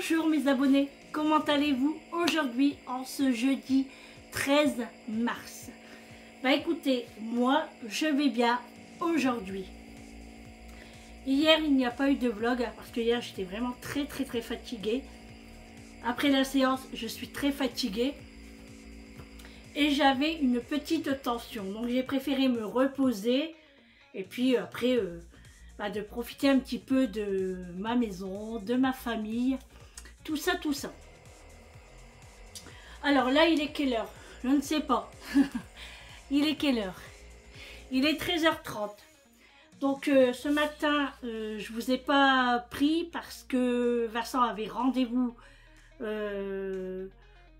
Bonjour mes abonnés, comment allez-vous aujourd'hui en ce jeudi 13 mars? Bah écoutez, moi je vais bien aujourd'hui. Hier il n'y a pas eu de vlog parce que hier j'étais vraiment très fatiguée. Après la séance je suis très fatiguée et j'avais une petite tension. Donc j'ai préféré me reposer et puis après de profiter un petit peu de ma maison, de ma famille, tout ça. Alors là, il est quelle heure? Je ne sais pas. Il est quelle heure? Il est 13h30. Donc ce matin, je vous ai pas pris parce que Vincent avait rendez-vous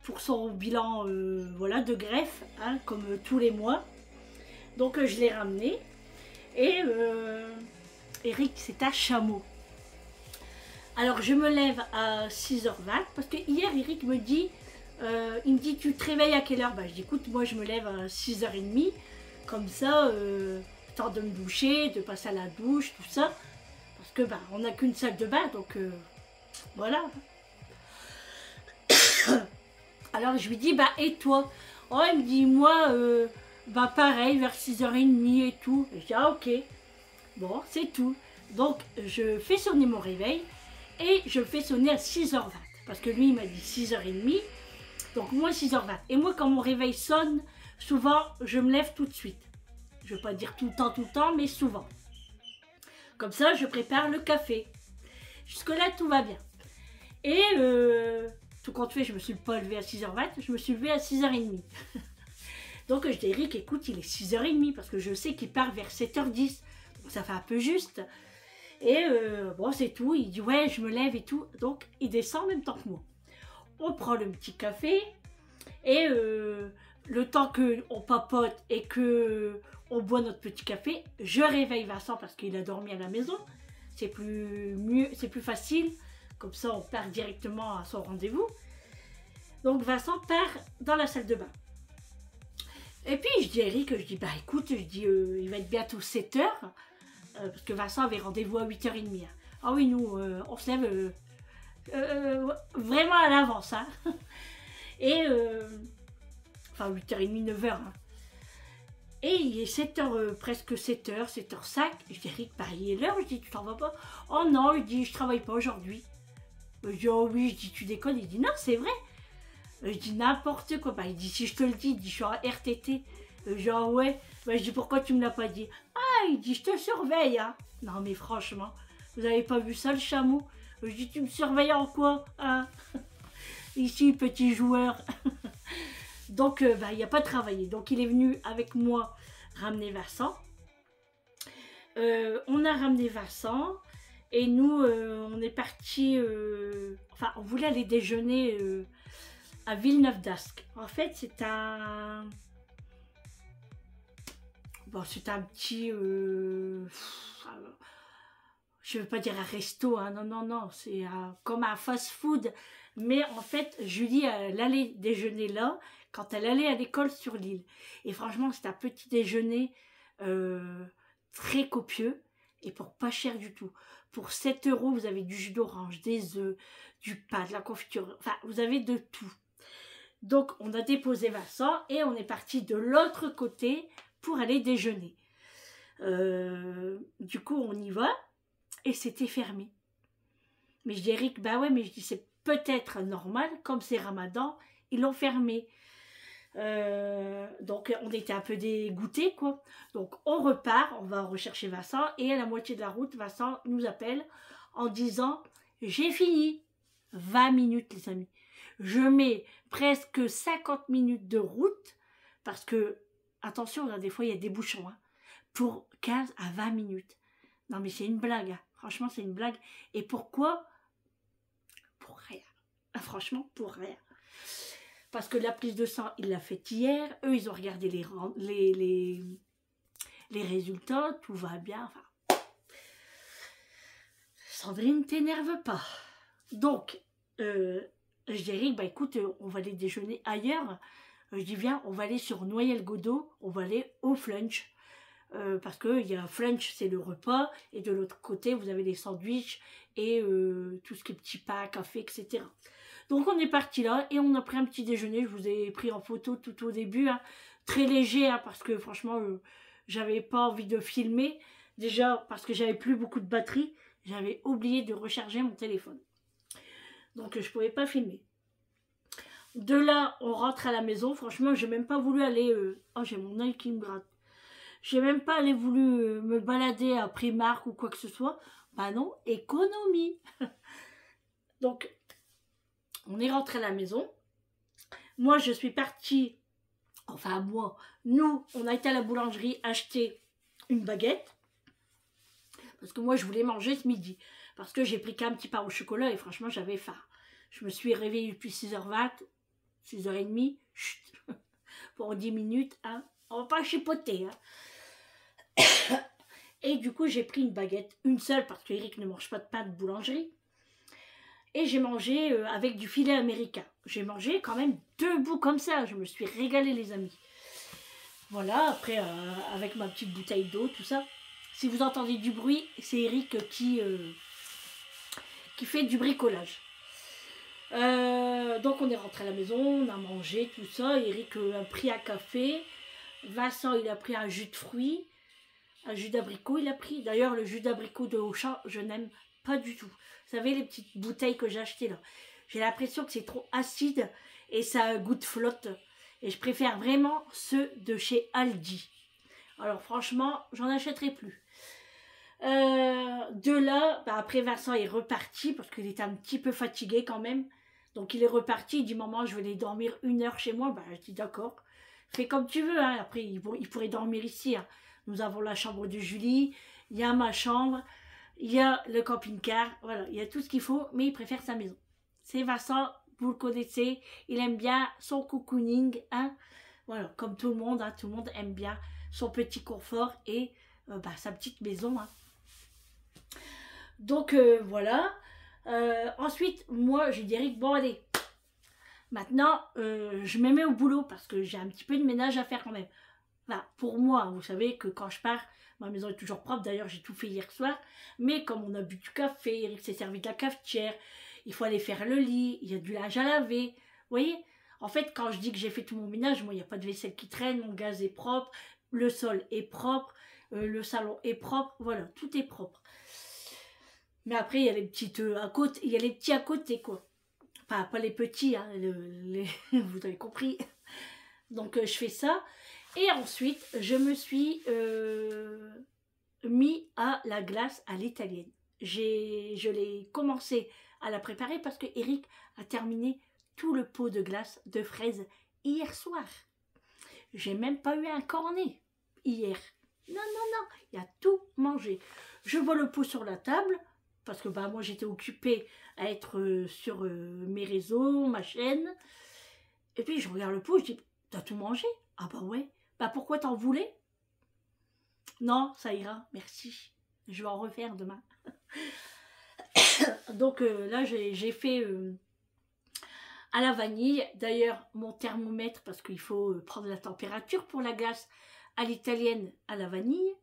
pour son bilan voilà, de greffe, hein, comme tous les mois. Donc je l'ai ramené. Et Eric, c'est un chameau. Alors je me lève à 6h20 parce que hier Eric me dit, il me dit tu te réveilles à quelle heure? Bah je dis écoute, moi je me lève à 6h30, comme ça, temps de me doucher, de passer à la douche, tout ça. Parce que on n'a qu'une salle de bain, donc voilà. Alors je lui dis et toi? Oh il me dit moi pareil vers 6h30 et tout. Et je dis ok, bon c'est tout. Donc je fais sonner mon réveil. Et je le fais sonner à 6h20. Parce que lui, il m'a dit 6h30. Donc moi, 6h20. Et moi, quand mon réveil sonne, souvent, je me lève tout de suite. Je ne veux pas dire tout le temps, mais souvent. Comme ça, je prépare le café. Jusque-là, tout va bien. Et tout compte fait, je ne me suis pas levée à 6h20. Je me suis levée à 6h30. Donc je dis, Eric, écoute, il est 6h30. Parce que je sais qu'il part vers 7h10. Donc ça fait un peu juste. Et bon, c'est tout. Il dit ouais, je me lève et tout. Donc il descend en même temps que moi. On prend le petit café et le temps qu'on papote et que on boit notre petit café, je réveille Vincent parce qu'il a dormi à la maison. C'est plus facile. Comme ça, on part directement à son rendez-vous. Donc Vincent part dans la salle de bain. Et puis je dis à Eric, je dis écoute, je dis il va être bientôt 7h. Parce que Vincent avait rendez-vous à 8h30. Hein. Ah oui, nous, on se lève vraiment à l'avance. Hein. Et, enfin, 8h30, 9h. Hein. Et il est 7h, presque 7h, 7h05. Je dis, Eric, il est l'heure. Je dis, tu t'en vas pas? Oh non, il dit, je travaille pas aujourd'hui. Je dis, oh oui, je dis, tu déconnes. Il dit, non, c'est vrai. Je dis, n'importe quoi. Il dit, si je te le dis, il dit, je suis en RTT. Genre ouais, je dis pourquoi tu me l'as pas dit? Ah, il dit je te surveille hein. Non mais franchement, vous avez pas vu ça le chameau? Je dis tu me surveilles en quoi hein? Ici petit joueur. Donc il n'y a pas travaillé. Donc il est venu avec moi ramener Vincent. On a ramené Vincent et nous on est parti. Enfin on voulait aller déjeuner à Villeneuve d'Ascq. En fait c'est un c'est un petit, je ne veux pas dire un resto, hein, non, c'est comme un fast-food. Mais en fait, Julie, elle allait déjeuner là quand elle allait à l'école sur l'île. Et franchement, c'est un petit déjeuner très copieux et pour pas cher du tout. Pour 7 €, vous avez du jus d'orange, des œufs, du pain, de la confiture, enfin, vous avez de tout. Donc, on a déposé Vincent et on est parti de l'autre côté pour aller déjeuner. Du coup, on y va et c'était fermé. Mais je dis, Eric, ouais, mais je dis, c'est peut-être normal, comme c'est Ramadan, ils l'ont fermé. Donc, on était un peu dégoûtés, quoi. Donc, on repart, on va rechercher Vincent et à la moitié de la route, Vincent nous appelle en disant, j'ai fini. 20 minutes, les amis. Je mets presque 50 minutes de route parce que attention, là, des fois, il y a des bouchons. Hein, pour 15 à 20 minutes. Non, mais c'est une blague. Hein. Franchement, c'est une blague. Et pourquoi? Pour rien. Franchement, pour rien. Parce que la prise de sang, il l'a faite hier. Eux, ils ont regardé les résultats. Tout va bien. Enfin, Sandrine, t'énerve pas. Donc, je dis, Eric, écoute, on va aller déjeuner ailleurs. Je dis, viens, on va aller sur Noyelles-Godault, on va aller au Flunch. Parce qu'il y a Flunch, c'est le repas, et de l'autre côté, vous avez les sandwichs et tout ce qui est petit pain, café, etc. Donc on est parti là et on a pris un petit déjeuner. Je vous ai pris en photo tout au début, hein, très léger, hein, parce que franchement, j'avais pas envie de filmer. Déjà parce que j'avais plus beaucoup de batterie, j'avais oublié de recharger mon téléphone. Donc je pouvais pas filmer. De là, on rentre à la maison. Franchement, j'ai même pas voulu aller... Oh, j'ai mon œil qui me gratte. J'ai même pas voulu me balader à Primark ou quoi que ce soit. Bah non, économie. Donc, on est rentré à la maison. Moi, je suis partie... Enfin, moi, nous, on a été à la boulangerie acheter une baguette. Parce que moi, je voulais manger ce midi. Parce que j'ai pris qu'un petit pain au chocolat et franchement, j'avais faim. Je me suis réveillée depuis 6h20, 6h30. Chut, pour 10 minutes, hein. On va pas chipoter, hein. Et du coup, j'ai pris une baguette, une seule, parce que Eric ne mange pas de pain de boulangerie. Et j'ai mangé avec du filet américain. J'ai mangé quand même 2 bouts comme ça. Je me suis régalée, les amis. Voilà, après, avec ma petite bouteille d'eau, tout ça. Si vous entendez du bruit, c'est Eric qui fait du bricolage. Donc on est rentré à la maison, on a mangé, tout ça. Eric a pris un café. Vincent, il a pris un jus de fruits. Un jus d'abricot, il a pris. D'ailleurs, le jus d'abricot de Auchan, je n'aime pas du tout. Vous savez, les petites bouteilles que j'ai achetées là. J'ai l'impression que c'est trop acide et ça a un goût de flotte. Et je préfère vraiment ceux de chez Aldi. Alors franchement, j'en achèterai plus. De là, bah après Vincent est reparti parce qu'il était un petit peu fatigué quand même. Donc il est reparti, il dit maman je vais aller dormir 1 heure chez moi. Bah je dis d'accord, fais comme tu veux, hein. Après il pourrait dormir ici, hein. Nous avons la chambre de Julie, il y a ma chambre, il y a le camping-car, voilà, il y a tout ce qu'il faut, mais il préfère sa maison. C'est Vincent, vous le connaissez, il aime bien son cocooning, hein. Voilà, comme tout le monde, hein, tout le monde aime bien son petit confort et bah, sa petite maison, hein. Donc voilà. Ensuite, moi, j'ai dit Eric, bon allez, maintenant, je me mets au boulot parce que j'ai un petit peu de ménage à faire quand même. Enfin, pour moi, vous savez que quand je pars, ma maison est toujours propre. D'ailleurs, j'ai tout fait hier soir. Mais comme on a bu du café, Eric s'est servi de la cafetière, il faut aller faire le lit, il y a du linge à laver. Vous voyez? En fait, quand je dis que j'ai fait tout mon ménage, moi, il n'y a pas de vaisselle qui traîne, mon gaz est propre, le sol est propre, le salon est propre. Voilà, tout est propre. Mais après, il y a les petites à côté, il y a les petits à côté, quoi. Enfin, pas les petits, hein, vous avez compris. Donc, je fais ça. Et ensuite, je me suis mis à la glace à l'italienne. Je l'ai commencé à la préparer parce que Eric a terminé tout le pot de glace de fraises hier soir. J'ai même pas eu un cornet hier. Non, non, non, il a tout mangé. Je vois le pot sur la table parce que bah, moi j'étais occupée à être sur mes réseaux, ma chaîne. Et puis je regarde le pot, je dis, t'as tout mangé? Ah bah ouais. Bah pourquoi t'en voulais? Non, ça ira, merci. Je vais en refaire demain. Donc là, j'ai fait à la vanille. D'ailleurs, mon thermomètre, parce qu'il faut prendre la température pour la glace à l'italienne à la vanille.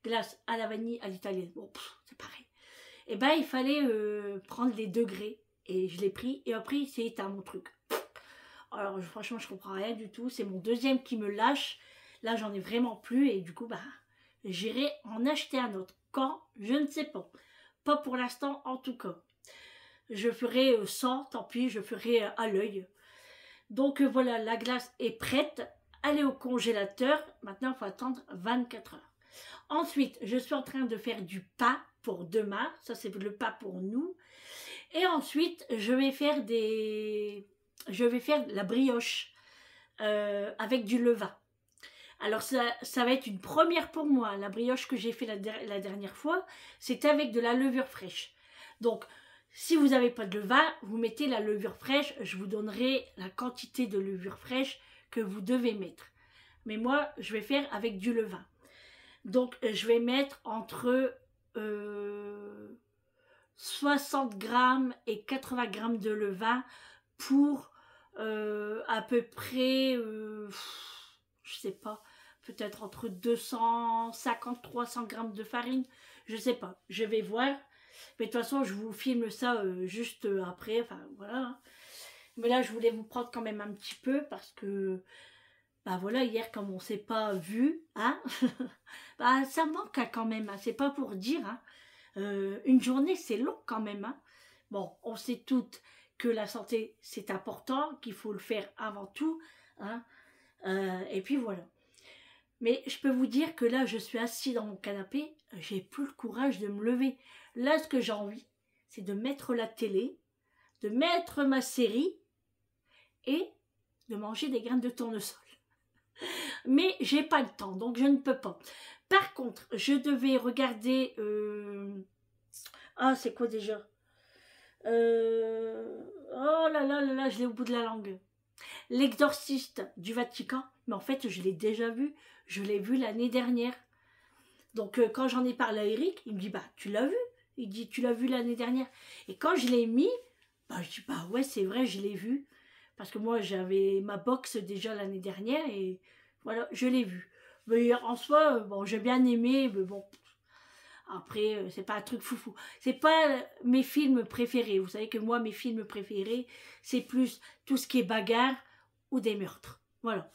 Glace à la vanille à l'italienne, bon, c'est pareil. Et ben, il fallait prendre les degrés. Et je l'ai pris. Et après, c'est éteint mon truc. Alors, franchement, je comprends rien du tout. C'est mon deuxième qui me lâche. Là, j'en ai vraiment plus. Et du coup, bah, j'irai en acheter un autre. Quand? Je ne sais pas. Pas pour l'instant, en tout cas. Je ferai sans, tant pis, je ferai à l'œil. Donc, voilà, la glace est prête. Elle est au congélateur. Maintenant, il faut attendre 24 heures. Ensuite, je suis en train de faire du pain pour demain. Ça, c'est le pain pour nous. Et ensuite, je vais faire la brioche avec du levain. Alors ça va être une première pour moi. La brioche que j'ai fait la dernière fois, c'était avec de la levure fraîche. Donc, si vous n'avez pas de levain, vous mettez la levure fraîche. Je vous donnerai la quantité de levure fraîche que vous devez mettre. Mais moi, je vais faire avec du levain. Donc, je vais mettre entre 60 grammes et 80 grammes de levain pour à peu près, je sais pas, peut-être entre 250 300 grammes de farine, je sais pas, je vais voir. Mais de toute façon, je vous filme ça juste après, enfin voilà. Mais là, je voulais vous prendre quand même un petit peu parce que, bah voilà, hier, comme on s'est pas vu, hein, bah ça manque hein, quand même, hein, c'est pas pour dire, hein. Une journée, c'est long quand même, hein. Bon, on sait toutes que la santé, c'est important, qu'il faut le faire avant tout, hein. Et puis voilà. Mais je peux vous dire que là, je suis assise dans mon canapé, j'ai plus le courage de me lever. Là, ce que j'ai envie, c'est de mettre la télé, de mettre ma série et de manger des graines de tournesol. Mais j'ai pas le temps, donc je ne peux pas. Par contre, je devais regarder... Ah, c'est quoi déjà Oh là là là là, je l'ai au bout de la langue. L'exorciste du Vatican, mais en fait, je l'ai déjà vu. Je l'ai vu l'année dernière. Donc, quand j'en ai parlé à Eric, il me dit, bah, tu l'as vu? Il dit, tu l'as vu l'année dernière? Et quand je l'ai mis, bah, je dis, bah ouais, c'est vrai, je l'ai vu. Parce que moi, j'avais ma box déjà l'année dernière et voilà, je l'ai vu. Mais en soi, bon, j'ai bien aimé, mais bon, après, c'est pas un truc foufou. C'est pas mes films préférés. Vous savez que moi, mes films préférés, c'est plus tout ce qui est bagarre ou des meurtres. Voilà.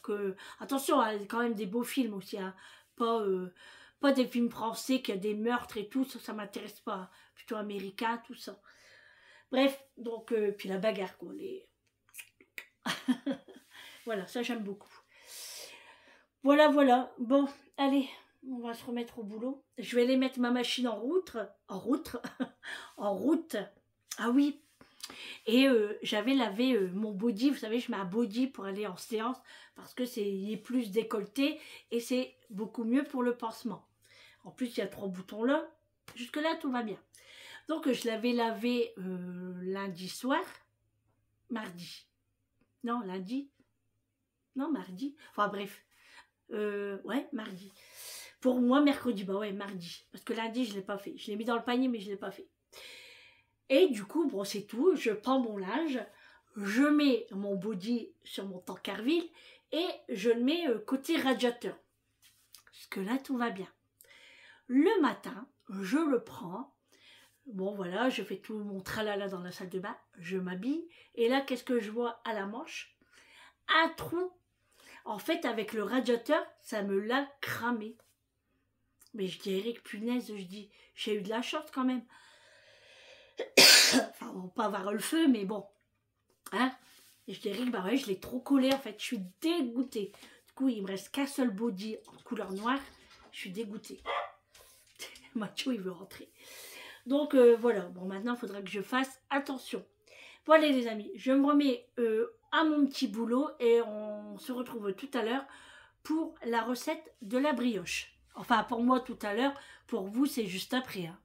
Attention, il y a quand même des beaux films aussi. Hein. Pas des films français qui a des meurtres et tout. Ça m'intéresse pas. Plutôt américain, tout ça. Bref, donc, puis la bagarre, quoi. Voilà, ça j'aime beaucoup. Voilà, voilà. Bon, allez. On va se remettre au boulot. Je vais aller mettre ma machine en route. En route. En route. Ah oui. Et j'avais lavé mon body. Vous savez, je mets un body pour aller en séance parce que il est plus décolleté et c'est beaucoup mieux pour le pansement. En plus, il y a 3 boutons là. Jusque-là, tout va bien. Donc, je l'avais lavé lundi soir. Mardi. Non, lundi. Non, mardi. Enfin, bref. Ouais, mardi. Pour moi, mercredi, bah ouais, mardi. Parce que lundi, je ne l'ai pas fait. Je l'ai mis dans le panier, mais je ne l'ai pas fait. Et du coup, bon, c'est tout. Je prends mon linge, je mets mon body sur mon tankerville et je le mets côté radiateur. Parce que là, tout va bien. Le matin, je le prends. Bon, voilà, je fais tout mon tralala dans la salle de bain. Je m'habille. Et là, qu'est-ce que je vois à la manche? Un trou. En fait, avec le radiateur, ça me l'a cramé. Mais je dis, Eric, punaise, je dis, j'ai eu de la chance quand même. Enfin, on va pas avoir le feu, mais bon. Hein? Et je dis, Eric, bah ouais, je l'ai trop collé, en fait. Je suis dégoûtée. Du coup, il me reste qu'un seul body en couleur noire. Je suis dégoûtée. Mathieu, il veut rentrer. Donc, voilà. Bon, maintenant, il faudra que je fasse attention. Voilà, les amis. Je me remets à mon petit boulot et on se retrouve tout à l'heure pour la recette de la brioche. Enfin, pour moi tout à l'heure, pour vous, c'est juste après. Hein.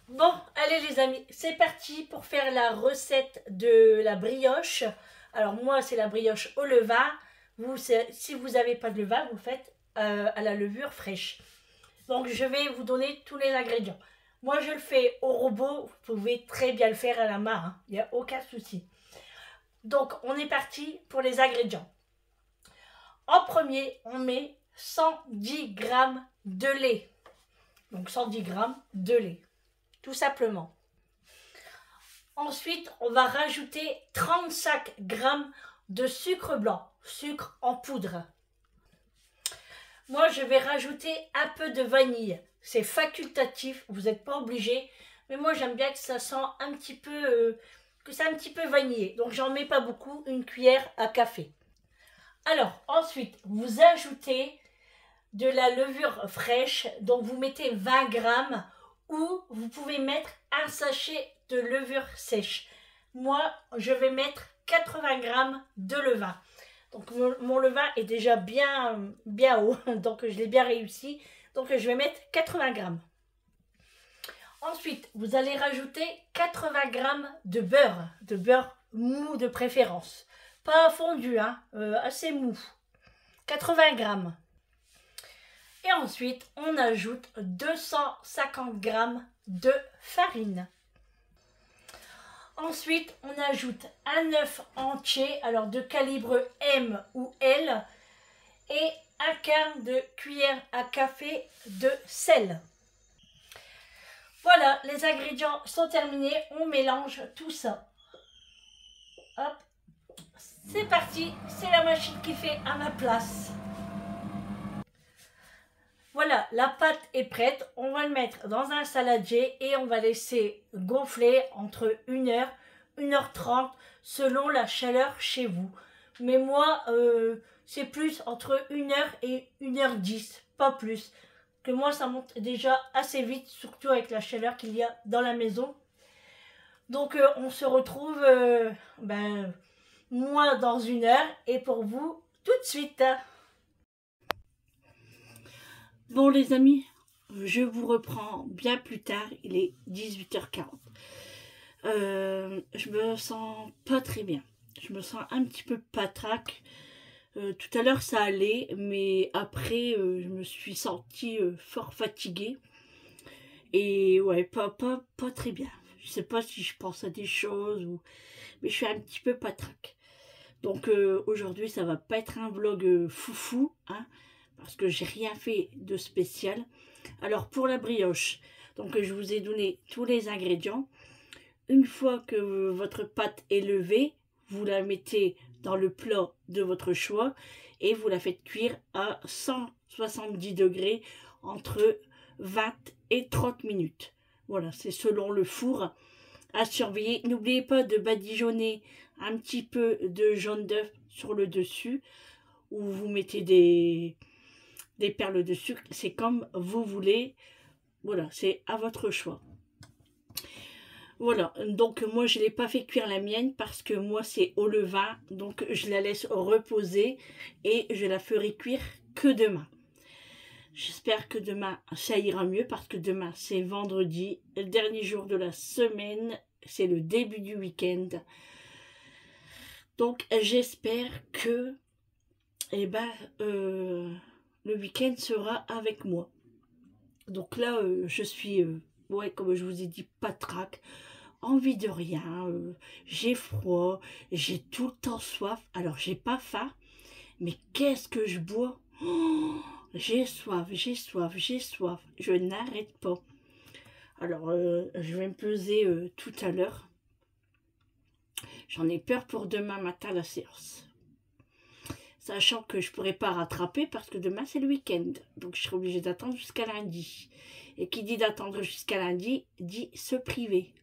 Bon, allez les amis, c'est parti pour faire la recette de la brioche. Alors moi, c'est la brioche au levain. Vous, si vous n'avez pas de levain, vous le faites à la levure fraîche. Donc, je vais vous donner tous les ingrédients. Moi, je le fais au robot. Vous pouvez très bien le faire à la main. Hein. Il n'y a aucun souci. Donc, on est parti pour les ingrédients. En premier, on met 110 g de lait. Donc 110 g de lait, tout simplement. Ensuite, on va rajouter 35 g de sucre blanc, sucre en poudre. Moi, je vais rajouter un peu de vanille. C'est facultatif, vous n'êtes pas obligé. Mais moi, j'aime bien que ça sent un petit peu, vanillé. Donc, j'en mets pas beaucoup, une cuillère à café. Alors, ensuite, vous ajoutez de la levure fraîche, donc vous mettez 20 g ou vous pouvez mettre un sachet de levure sèche. Moi, je vais mettre 80 g de levain. Donc, mon levain est déjà bien haut, donc je l'ai bien réussi. Donc, je vais mettre 80 g. Ensuite, vous allez rajouter 80 g de beurre mou de préférence. Pas fondu, hein, assez mou. 80 g. Et ensuite, on ajoute 250 g de farine. Ensuite, on ajoute un œuf entier, alors de calibre M ou L, et un quart de cuillère à café de sel. Voilà, les ingrédients sont terminés. On mélange tout ça. Hop, c'est parti. C'est la machine qui fait à ma place. Voilà, la pâte est prête. On va le mettre dans un saladier et on va laisser gonfler entre 1 heure, 1 h 30 selon la chaleur chez vous. Mais moi, c'est plus entre 1 heure et 1 h 10, pas plus. Que moi, ça monte déjà assez vite, surtout avec la chaleur qu'il y a dans la maison. Donc, on se retrouve moi dans 1 heure et pour vous tout de suite. Bon les amis, je vous reprends bien plus tard, il est 18 h 40. Je me sens pas très bien, je me sens un petit peu patraque. Tout à l'heure ça allait, mais après je me suis sentie fort fatiguée. Et ouais, pas très bien. Je sais pas si je pense à des choses, mais je suis un petit peu patraque. Donc aujourd'hui ça va pas être un vlog foufou, hein, parce que j'ai rien fait de spécial. Alors pour la brioche, donc je vous ai donné tous les ingrédients. Une fois que votre pâte est levée, vous la mettez dans le plat de votre choix et vous la faites cuire à 170 degrés entre 20 et 30 minutes. Voilà, c'est selon le four à surveiller. N'oubliez pas de badigeonner un petit peu de jaune d'œuf sur le dessus, ou vous mettez des perles de sucre, c'est comme vous voulez. Voilà, c'est à votre choix. Voilà, donc moi je ne l'ai pas fait cuire la mienne parce que moi c'est au levain, donc je la laisse reposer et je la ferai cuire que demain. J'espère que demain ça ira mieux parce que demain c'est vendredi, le dernier jour de la semaine, c'est le début du week-end. Donc j'espère que le week-end sera avec moi. Donc là je suis, ouais, comme je vous ai dit, patraque, envie de rien, j'ai froid, j'ai tout le temps soif. Alors j'ai pas faim, mais qu'est-ce que je bois? Oh, j'ai soif, j'ai soif, j'ai soif, je n'arrête pas. Alors je vais me peser tout à l'heure. J'en ai peur pour demain matin la séance, sachant que je pourrais pas rattraper parce que demain c'est le week-end, donc je serai obligée d'attendre jusqu'à lundi. Et qui dit d'attendre jusqu'à lundi dit se priver.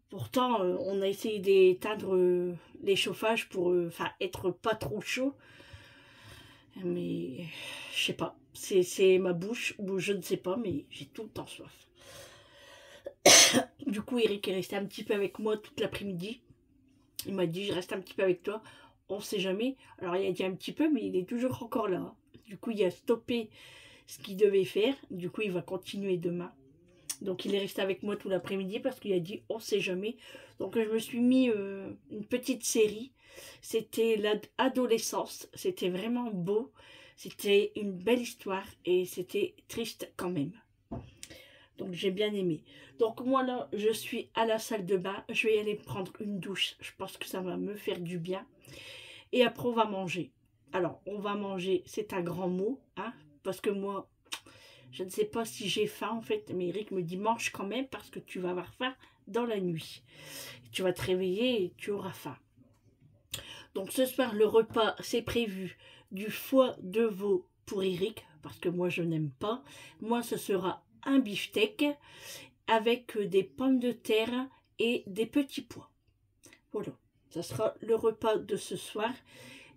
Pourtant, on a essayé d'éteindre les chauffages pour être pas trop chaud. Mais je sais pas, c'est ma bouche ou je ne sais pas, mais j'ai tout le temps soif. Du coup, Eric est resté un petit peu avec moi toute l'après-midi. Il m'a dit, je reste un petit peu avec toi, on sait jamais. Alors il a dit un petit peu, mais il est toujours encore là. Du coup, il a stoppé ce qu'il devait faire. Du coup, il va continuer demain. Donc il est resté avec moi tout l'après-midi parce qu'il a dit on sait jamais. Donc je me suis mis une petite série. C'était l'adolescence. C'était vraiment beau. C'était une belle histoire et c'était triste quand même. Donc j'ai bien aimé. Donc moi là je suis à la salle de bain. Je vais aller prendre une douche. Je pense que ça va me faire du bien. Et après on va manger. Alors on va manger, c'est un grand mot, hein, parce que moi je ne sais pas si j'ai faim en fait, mais Eric me dit mange quand même parce que tu vas avoir faim dans la nuit. Tu vas te réveiller et tu auras faim. Donc ce soir, le repas, c'est prévu du foie de veau pour Eric, parce que moi je n'aime pas. Moi ce sera un beefsteak avec des pommes de terre et des petits pois. Voilà, ça sera le repas de ce soir.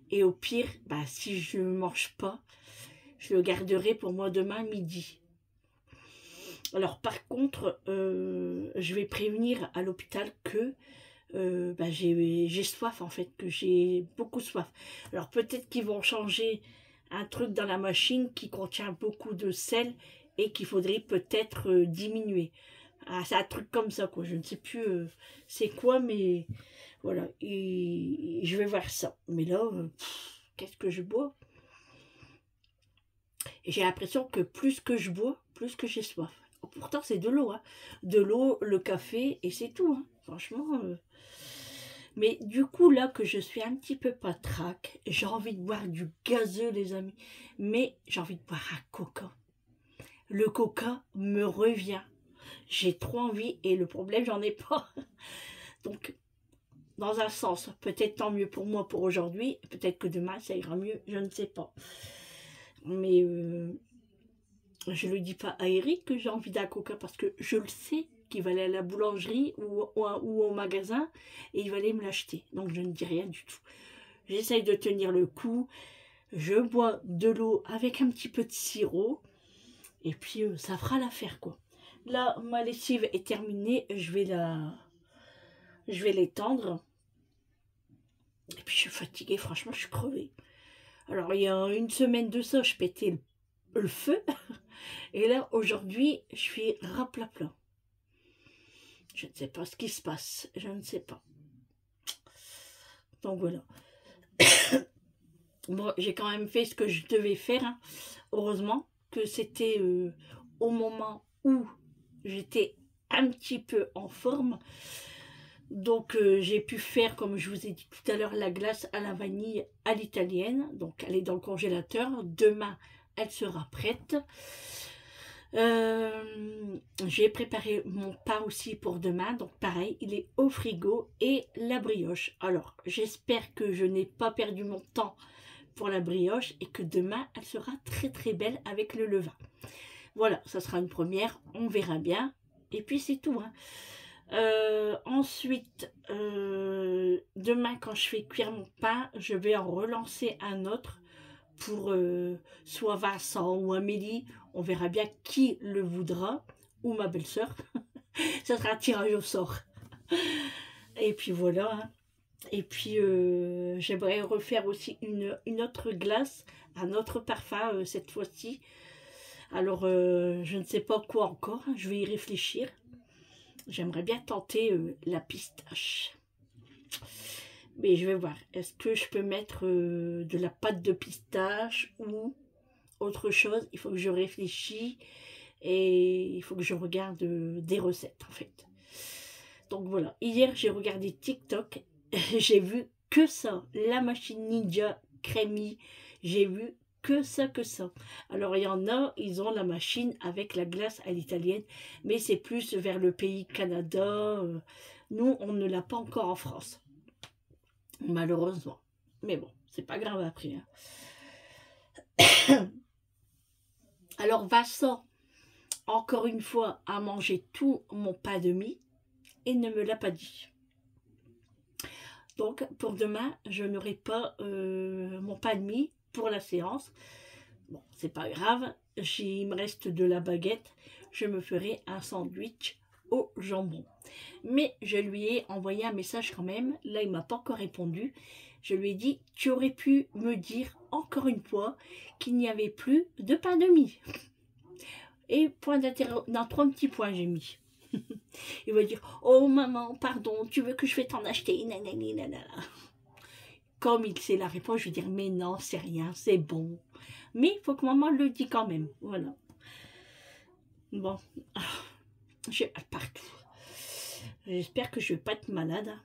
Et au pire, si je ne mange pas, je le garderai pour moi demain midi. Alors par contre, je vais prévenir à l'hôpital que j'ai soif en fait, que j'ai beaucoup soif. Alors peut-être qu'ils vont changer un truc dans la machine qui contient beaucoup de sel et qu'il faudrait peut-être diminuer. Ah, c'est un truc comme ça quoi, je ne sais plus c'est quoi, mais voilà, et je vais voir ça. Mais là, qu'est-ce que je bois? Et j'ai l'impression que plus que je bois, plus que j'ai soif. Pourtant, c'est de l'eau, hein. De l'eau, le café, et c'est tout, hein. Franchement. Mais du coup, là que je suis un petit peu patraque, j'ai envie de boire du gazeux, les amis. Mais j'ai envie de boire un coca. Le coca me revient. J'ai trop envie et le problème, j'en ai pas. Donc, dans un sens, peut-être tant mieux pour moi pour aujourd'hui, peut-être que demain ça ira mieux, je ne sais pas. Mais je ne dis pas à Eric que j'ai envie d'un coca parce que je le sais qu'il va aller à la boulangerie ou au magasin et il va aller me l'acheter. Donc je ne dis rien du tout. J'essaye de tenir le coup. Je bois de l'eau avec un petit peu de sirop et puis ça fera l'affaire quoi. Là, ma lessive est terminée, je vais l'étendre. Et puis je suis fatiguée, franchement, je suis crevée. Alors, il y a une semaine de ça, je pétais le feu. Et là, aujourd'hui, je suis raplapla. Je ne sais pas ce qui se passe. Je ne sais pas. Donc voilà. Bon, j'ai quand même fait ce que je devais faire. Hein. Heureusement que c'était au moment où j'étais un petit peu en forme. Donc j'ai pu faire, comme je vous ai dit tout à l'heure, la glace à la vanille à l'italienne. Donc elle est dans le congélateur. Demain, elle sera prête. J'ai préparé mon pain aussi pour demain. Donc pareil, il est au frigo. Et la brioche. Alors, j'espère que je n'ai pas perdu mon temps pour la brioche. Et que demain, elle sera très très belle avec le levain. Voilà, ça sera une première. On verra bien. Et puis c'est tout, hein. Ensuite, demain quand je fais cuire mon pain, je vais en relancer un autre pour soit Vincent ou Amélie, on verra bien qui le voudra, ou ma belle-sœur. Ça sera un tirage au sort. Et puis voilà. Hein. Et puis j'aimerais refaire aussi une autre glace, un autre parfum cette fois-ci. Alors je ne sais pas quoi encore, hein, je vais y réfléchir. J'aimerais bien tenter la pistache. Mais je vais voir. Est-ce que je peux mettre de la pâte de pistache ou autre chose? Il faut que je réfléchisse et il faut que je regarde des recettes en fait. Donc voilà. Hier, j'ai regardé TikTok. J'ai vu que ça. La machine Ninja Crémy. J'ai vu que ça, que ça. Alors, il y en a, ils ont la machine avec la glace à l'italienne, mais c'est plus vers le pays Canada. Nous, on ne l'a pas encore en France, malheureusement. Mais bon, c'est pas grave après. Hein. Alors, Vincent, encore une fois, a mangé tout mon pain de mie et ne me l'a pas dit. Donc, pour demain, je n'aurai pas mon pain de mie pour la séance. Bon, c'est pas grave, il me reste de la baguette, je me ferai un sandwich au jambon. Mais je lui ai envoyé un message quand même, là il m'a pas encore répondu. Je lui ai dit, tu aurais pu me dire encore une fois qu'il n'y avait plus de pain de mie. Et point d'interrogation, dans 3 petits points j'ai mis. Il va dire, oh maman, pardon, tu veux que je vais t'en acheter, nanani, nanana. Comme il sait la réponse, je vais dire, mais non, c'est rien, c'est bon. Mais il faut que maman le dise quand même, voilà. Bon, j'ai mal partout. J'espère que je ne vais pas être malade. Hein,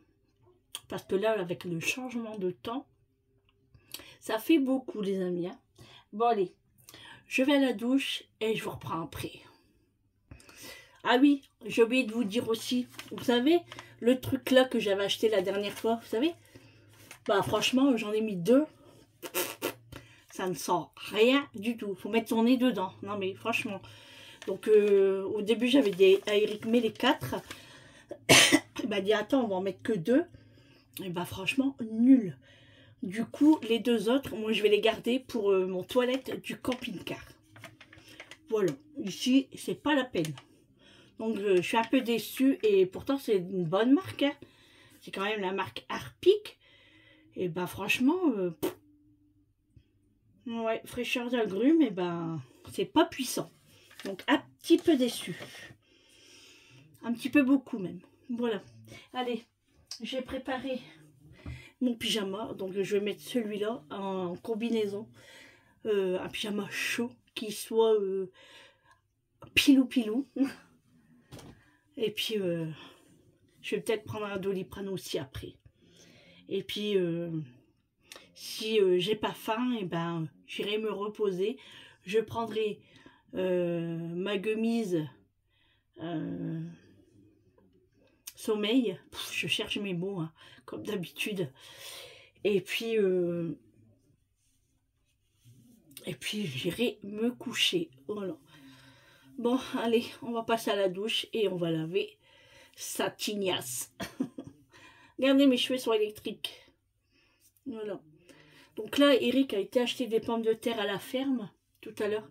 parce que là, avec le changement de temps, ça fait beaucoup, les amis. Hein. Bon, allez, je vais à la douche et je vous reprends après. Ah oui, j'ai oublié de vous dire aussi, vous savez, le truc là que j'avais acheté la dernière fois, vous savez, bah franchement, j'en ai mis 2. Ça ne sent rien du tout. Faut mettre son nez dedans. Non mais franchement. Donc au début j'avais dit à Eric, mets les 4. Il m'a dit attends, on va en mettre que 2. Et bah franchement, nul. Du coup, les 2 autres, moi je vais les garder pour mon toilette du camping-car. Voilà. Ici, c'est pas la peine. Donc je suis un peu déçue. Et pourtant c'est une bonne marque. Hein. C'est quand même la marque Harpic. Et bah franchement... ouais, fraîcheur d'agrumes, et ben c'est pas puissant. Donc un petit peu déçu. Un petit peu beaucoup même. Voilà. Allez, j'ai préparé mon pyjama. Donc je vais mettre celui-là en combinaison. Un pyjama chaud qui soit pilou pilou. Et puis je vais peut-être prendre un Doliprane aussi après. Et puis si j'ai pas faim, et ben j'irai me reposer. Je prendrai ma gummise sommeil. Pff, je cherche mes mots, hein, comme d'habitude. Et puis j'irai me coucher. Voilà. Bon, allez, on va passer à la douche et on va laver sa tignasse. Regardez, mes cheveux sont électriques. Voilà. Donc là, Eric a été acheter des pommes de terre à la ferme tout à l'heure.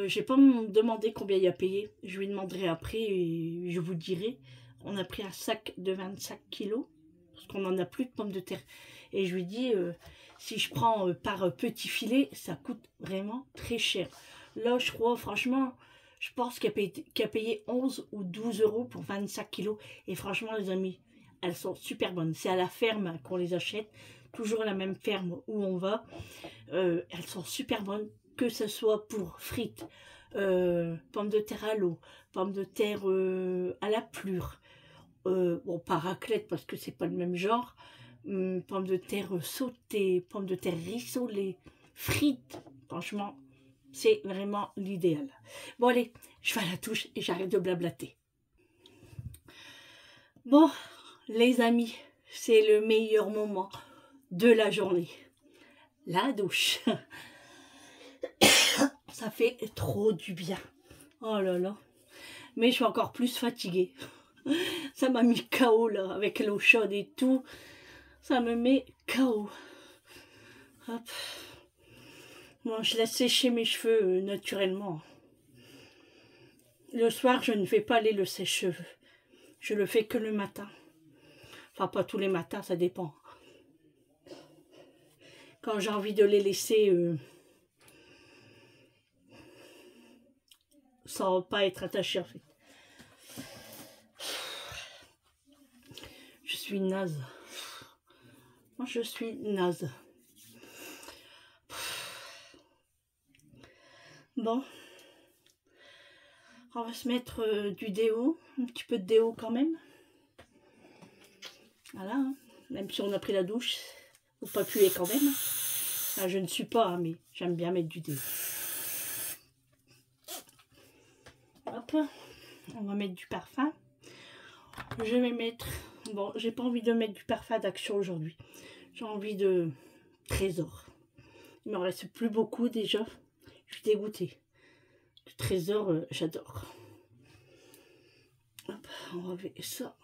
J'ai pas demandé combien il a payé. Je lui demanderai après et je vous dirai. On a pris un sac de 25 kilos parce qu'on n'en a plus de pommes de terre. Et je lui dis, si je prends par petit filet, ça coûte vraiment très cher. Là, je crois, franchement, je pense qu'il a payé 11 ou 12 euros pour 25 kilos. Et franchement, les amis, elles sont super bonnes. C'est à la ferme qu'on les achète. Toujours la même ferme où on va. Elles sont super bonnes. Que ce soit pour frites, pommes de terre à l'eau, pommes de terre à la plure. Bon, pas raclette parce que c'est pas le même genre. Pommes de terre sautées, pommes de terre rissolées, frites. Franchement, c'est vraiment l'idéal. Bon, allez, je vais à la douche et j'arrête de blablater. Bon, les amis, c'est le meilleur moment de la journée. La douche. Ça fait trop du bien. Oh là là. Mais je suis encore plus fatiguée. Ça m'a mis KO là, avec l'eau chaude et tout. Ça me met KO. Hop. Bon, je laisse sécher mes cheveux naturellement. Le soir, je ne fais pas aller le sèche-cheveux. Je le fais que le matin. Enfin, pas tous les matins, ça dépend. Quand j'ai envie de les laisser sans pas être attaché en fait. Je suis naze. Moi, je suis naze. Bon. On va se mettre du déo. Un petit peu de déo quand même. Voilà. Hein. Même si on a pris la douche, faut pas puer quand même. Enfin, je ne suis pas, hein, mais j'aime bien mettre du déo. Hop. On va mettre du parfum. Je vais mettre... Bon, j'ai pas envie de mettre du parfum d'Action aujourd'hui. J'ai envie de Trésor. Il me reste plus beaucoup déjà. Je suis dégoûtée. Le Trésor, j'adore. Hop, on va mettre ça.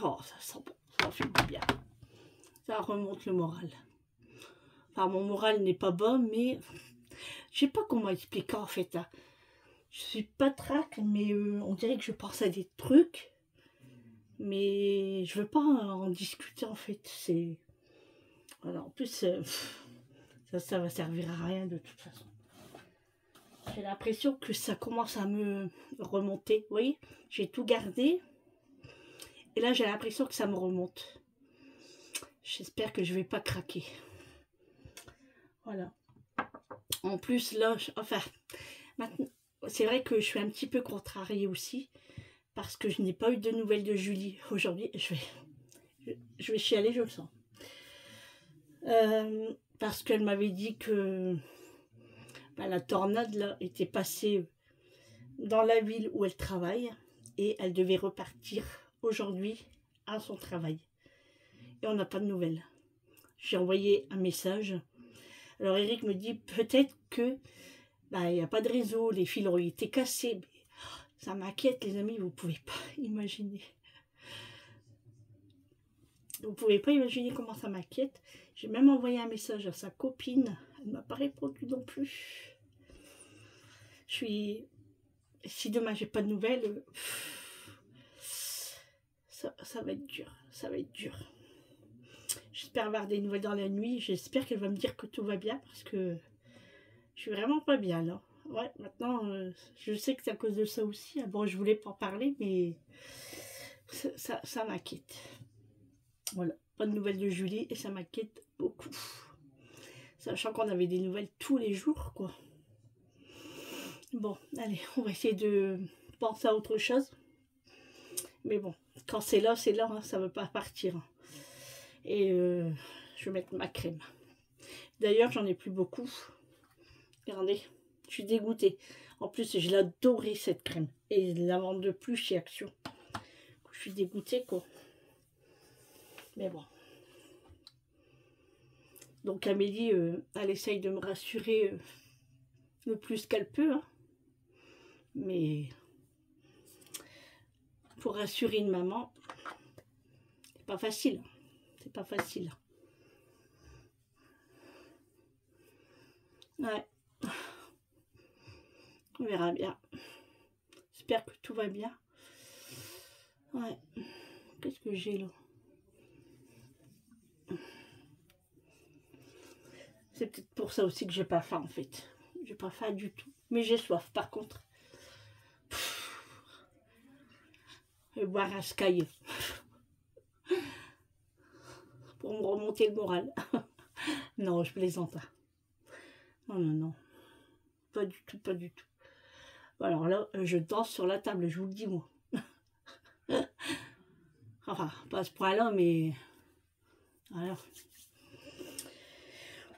Oh, ça sent bon. Ça fait du bien. Ça remonte le moral. Enfin, mon moral n'est pas bon, mais... Je sais pas comment expliquer en fait. Hein. Je suis pas trac, mais on dirait que je pense à des trucs. Mais je veux pas en discuter en fait. C'est... Voilà, en plus, ça va servir à rien de toute façon. J'ai l'impression que ça commence à me remonter. Vous voyez, j'ai tout gardé. Et là, j'ai l'impression que ça me remonte. J'espère que je vais pas craquer. Voilà. En plus, là, enfin, maintenant, c'est vrai que je suis un petit peu contrariée aussi. Parce que je n'ai pas eu de nouvelles de Julie aujourd'hui. Je vais chialer, je le sens. Parce qu'elle m'avait dit que la tornade là était passée dans la ville où elle travaille et elle devait repartir aujourd'hui à son travail. Et on n'a pas de nouvelles. J'ai envoyé un message. Alors Eric me dit peut-être que il n'y a pas de réseau, les fils ont été cassés. Mais ça m'inquiète les amis, vous pouvez pas imaginer. Vous pouvez pas imaginer comment ça m'inquiète. J'ai même envoyé un message à sa copine. Elle ne m'a pas répondu non plus. Je suis... Si demain j'ai pas de nouvelles, ça va être dur. Ça va être dur. J'espère avoir des nouvelles dans la nuit. J'espère qu'elle va me dire que tout va bien parce que je suis vraiment pas bien là. Ouais, maintenant, je sais que c'est à cause de ça aussi. Bon, je voulais pas en parler, mais ça m'inquiète. Voilà, pas de nouvelles de Julie et ça m'inquiète beaucoup. Sachant qu'on avait des nouvelles tous les jours, quoi. Bon, allez, on va essayer de penser à autre chose. Mais bon, quand c'est là, hein, ça ne veut pas partir. Et je vais mettre ma crème. D'ailleurs, j'en ai plus beaucoup. Regardez, Je suis dégoûtée. En plus, je l'adorais cette crème. Et ils la vendent plus chez Action. Je suis dégoûtée, quoi. Mais bon. Donc Amélie, elle essaye de me rassurer le plus qu'elle peut. Hein. Mais pour rassurer une maman, c'est pas facile. C'est pas facile. Ouais. On verra bien. J'espère que tout va bien. Ouais. Qu'est-ce que j'ai là? C'est peut-être pour ça aussi que j'ai pas faim en fait. J'ai pas faim du tout. Mais j'ai soif par contre. Je vais boire un Sky. Pour me remonter le moral. Non, je plaisante. Non, non, non. Pas du tout, pas du tout. Alors là, je danse sur la table, je vous le dis moi. Enfin, pas à ce point-là, mais... Alors...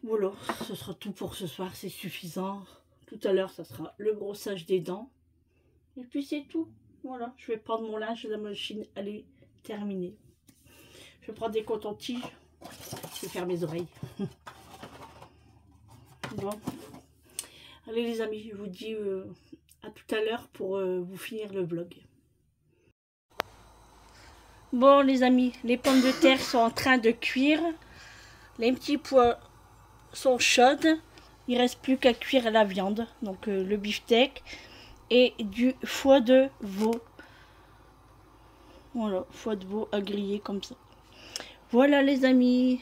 Voilà, ce sera tout pour ce soir, c'est suffisant. Tout à l'heure, ça sera le brossage des dents. Et puis c'est tout. Voilà, je vais prendre mon linge, la machine, elle est terminée. Je vais prendre des cotons-tiges. Je vais faire mes oreilles. Bon. Allez les amis, je vous dis à tout à l'heure pour vous finir le vlog. Bon les amis, les pommes de terre sont en train de cuire. Les petits pois sont chaudes. Il ne reste plus qu'à cuire la viande. Donc le beefsteak et du foie de veau. Voilà, foie de veau à griller comme ça. Voilà les amis.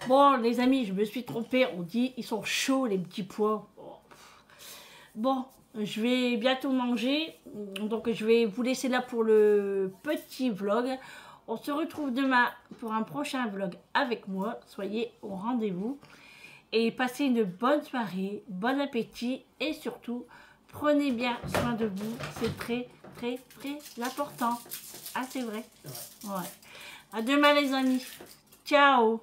Bon les amis, je me suis trompée. On dit ils sont chauds les petits pois. Bon, je vais bientôt manger. Donc je vais vous laisser là pour le petit vlog. On se retrouve demain pour un prochain vlog avec moi. Soyez au rendez-vous. Et passez une bonne soirée, bon appétit. Et surtout, prenez bien soin de vous. C'est très, très, très important. Ah, c'est vrai. Ouais. À demain les amis. Ciao.